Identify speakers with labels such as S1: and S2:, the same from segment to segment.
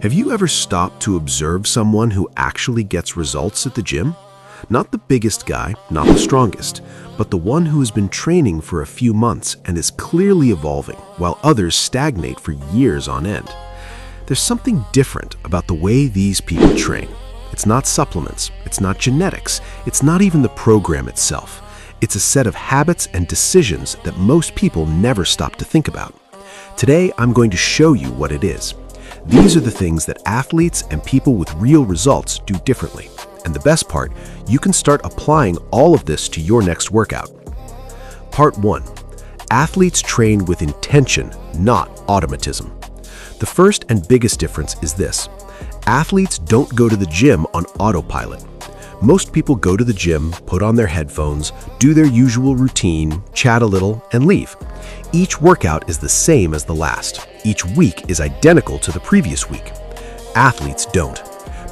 S1: Have you ever stopped to observe someone who actually gets results at the gym? Not the biggest guy, not the strongest, but the one who has been training for a few months and is clearly evolving, while others stagnate for years on end. There's something different about the way these people train. It's not supplements, it's not genetics, it's not even the program itself. It's a set of habits and decisions that most people never stop to think about. Today, I'm going to show you what it is. These are the things that athletes and people with real results do differently. And the best part, you can start applying all of this to your next workout. Part 1. Athletes train with intention, not automatism. The first and biggest difference is this. Athletes don't go to the gym on autopilot. Most people go to the gym, put on their headphones, do their usual routine, chat a little, and leave. Each workout is the same as the last. Each week is identical to the previous week. Athletes don't.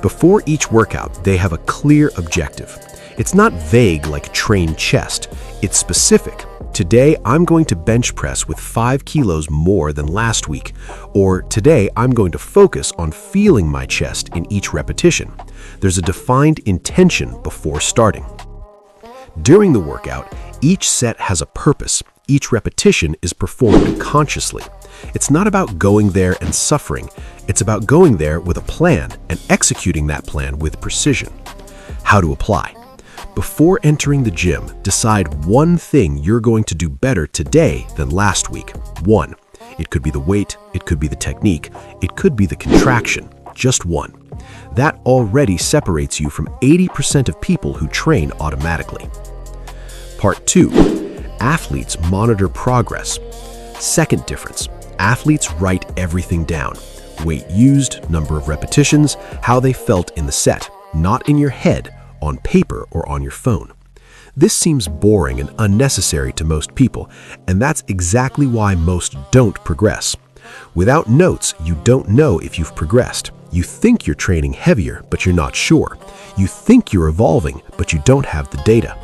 S1: Before each workout, they have a clear objective. It's not vague like train chest. It's specific. Today, I'm going to bench press with 5 kilos more than last week. Or today, I'm going to focus on feeling my chest in each repetition. There's a defined intention before starting. During the workout, each set has a purpose. Each repetition is performed consciously. It's not about going there and suffering. It's about going there with a plan and executing that plan with precision. How to apply. Before entering the gym, decide one thing you're going to do better today than last week. One. It could be the weight, it could be the technique, it could be the contraction. Just one. That already separates you from 80% of people who train automatically. Part 2. Athletes monitor progress. Second difference. Athletes write everything down. Weight used, number of repetitions, how they felt in the set, not in your head, on paper or on your phone. This seems boring and unnecessary to most people, and that's exactly why most don't progress. Without notes, you don't know if you've progressed. You think you're training heavier, but you're not sure. You think you're evolving, but you don't have the data.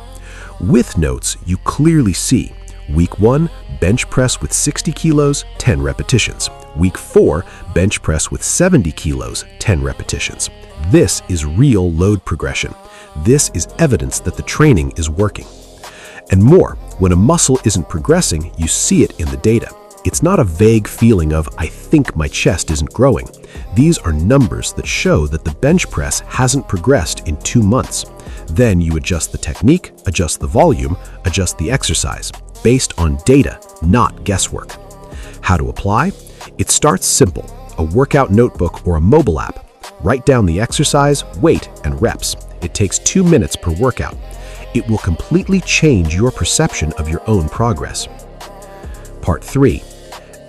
S1: With notes, you clearly see. Week 1, bench press with 60 kilos, 10 repetitions. Week 4, bench press with 70 kilos, 10 repetitions. This is real load progression. This is evidence that the training is working. And more, when a muscle isn't progressing, you see it in the data. It's not a vague feeling of, I think my chest isn't growing. These are numbers that show that the bench press hasn't progressed in 2 months. Then you adjust the technique, adjust the volume, adjust the exercise, based on data, not guesswork. How to apply? It starts simple, a workout notebook or a mobile app. Write down the exercise, weight, and reps. It takes 2 minutes per workout. It will completely change your perception of your own progress. Part 3.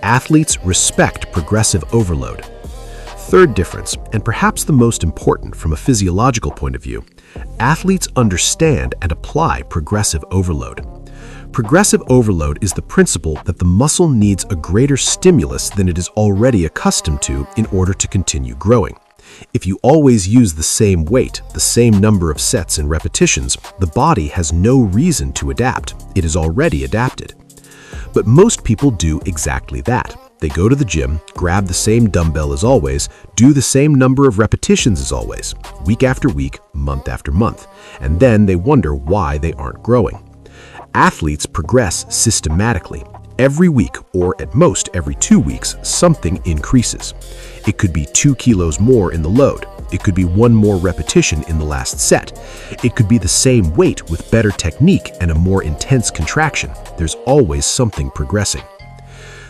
S1: Athletes respect progressive overload. Third difference, and perhaps the most important from a physiological point of view, athletes understand and apply progressive overload. Progressive overload is the principle that the muscle needs a greater stimulus than it is already accustomed to in order to continue growing. If you always use the same weight, the same number of sets and repetitions, the body has no reason to adapt. It is already adapted. But most people do exactly that. They go to the gym, grab the same dumbbell as always, do the same number of repetitions as always, week after week, month after month, and then they wonder why they aren't growing. Athletes progress systematically. Every week, or at most every 2 weeks, something increases. It could be 2 kilos more in the load. It could be 1 more repetition in the last set. It could be the same weight with better technique and a more intense contraction. There's always something progressing.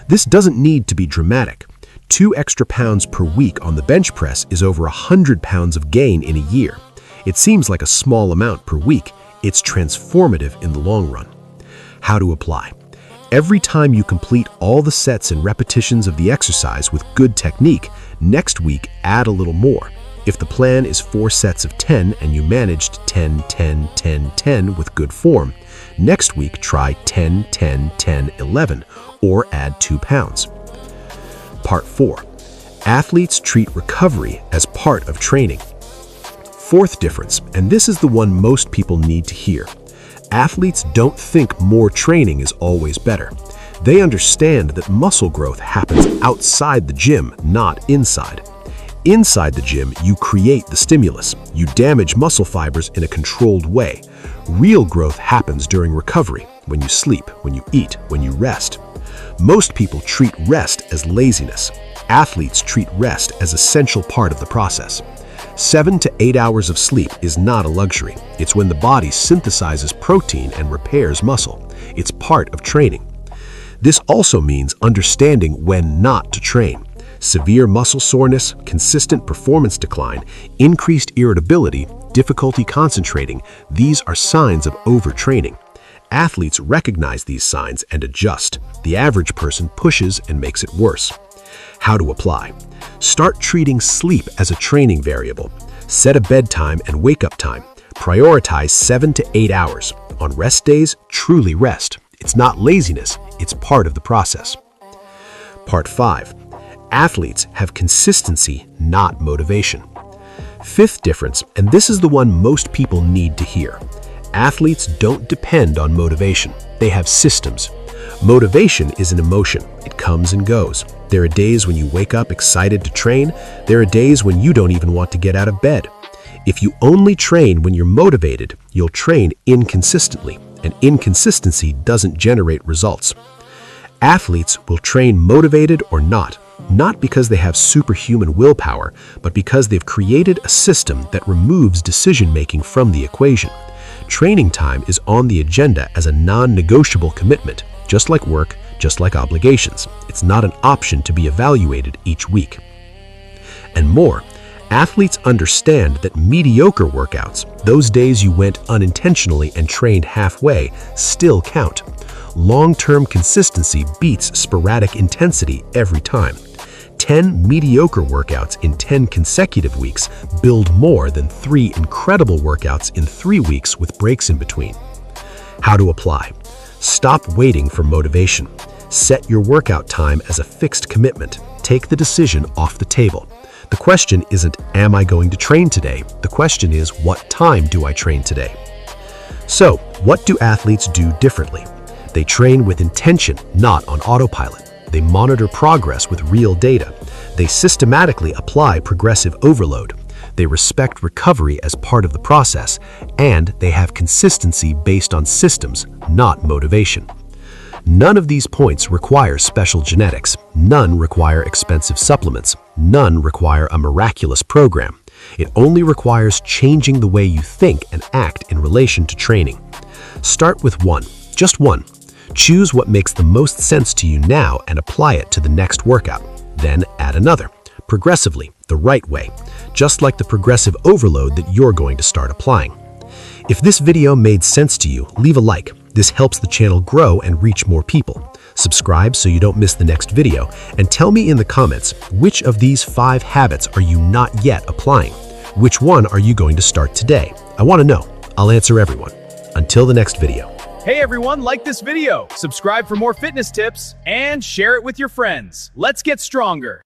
S1: This doesn't need to be dramatic. 2 extra pounds per week on the bench press is over 100 pounds of gain in a year. It seems like a small amount per week. It's transformative in the long run. How to apply? Every time you complete all the sets and repetitions of the exercise with good technique, next week add a little more. If the plan is 4 sets of 10 and you managed 10, 10, 10, 10 with good form, next week try 10, 10, 10, 11, or add 2 pounds. Part 4. Athletes treat recovery as part of training. Fourth difference, and this is the one most people need to hear. Athletes don't think more training is always better. They understand that muscle growth happens outside the gym, not inside. Inside the gym, you create the stimulus. You damage muscle fibers in a controlled way. Real growth happens during recovery, when you sleep, when you eat, when you rest. Most people treat rest as laziness. Athletes treat rest as an essential part of the process. 7 to 8 hours of sleep is not a luxury. It's when the body synthesizes protein and repairs muscle. It's part of training. This also means understanding when not to train. Severe muscle soreness, consistent performance decline, increased irritability, difficulty concentrating, these are signs of overtraining. Athletes recognize these signs and adjust. The average person pushes and makes it worse. How to apply? Start treating sleep as a training variable. Set a bedtime and wake-up time. Prioritize 7 to 8 hours. On rest days, truly rest. It's not laziness, it's part of the process. Part 5. Athletes have consistency, not motivation. Fifth difference, and this is the one most people need to hear. Athletes don't depend on motivation. They have systems. Motivation is an emotion. It comes and goes. There are days when you wake up excited to train. There are days when you don't even want to get out of bed. If you only train when you're motivated, you'll train inconsistently, and inconsistency doesn't generate results. Athletes will train motivated or not because they have superhuman willpower, but because they've created a system that removes decision-making from the equation. Training time is on the agenda as a non-negotiable commitment, just like work, just like obligations. It's not an option to be evaluated each week. And more, athletes understand that mediocre workouts, those days you went unintentionally and trained halfway, still count. Long-term consistency beats sporadic intensity every time. 10 mediocre workouts in 10 consecutive weeks build more than 3 incredible workouts in 3 weeks with breaks in between. How to apply? Stop waiting for motivation. Set your workout time as a fixed commitment. Take the decision off the table. The question isn't, am I going to train today? The question is, what time do I train today? So, what do athletes do differently? They train with intention, not on autopilot. They monitor progress with real data. They systematically apply progressive overload. They respect recovery as part of the process, and they have consistency based on systems, not motivation. None of these points require special genetics. None require expensive supplements. None require a miraculous program. It only requires changing the way you think and act in relation to training. Start with one, just one. Choose what makes the most sense to you now and apply it to the next workout. Then add another, progressively, the right way, just like the progressive overload that you're going to start applying. If this video made sense to you, leave a like. This helps the channel grow and reach more people. Subscribe so you don't miss the next video, and tell me in the comments, which of these 5 habits are you not yet applying? Which one are you going to start today? I want to know. I'll answer everyone. Until the next video.
S2: Hey everyone, like this video, subscribe for more fitness tips, and share it with your friends. Let's get stronger.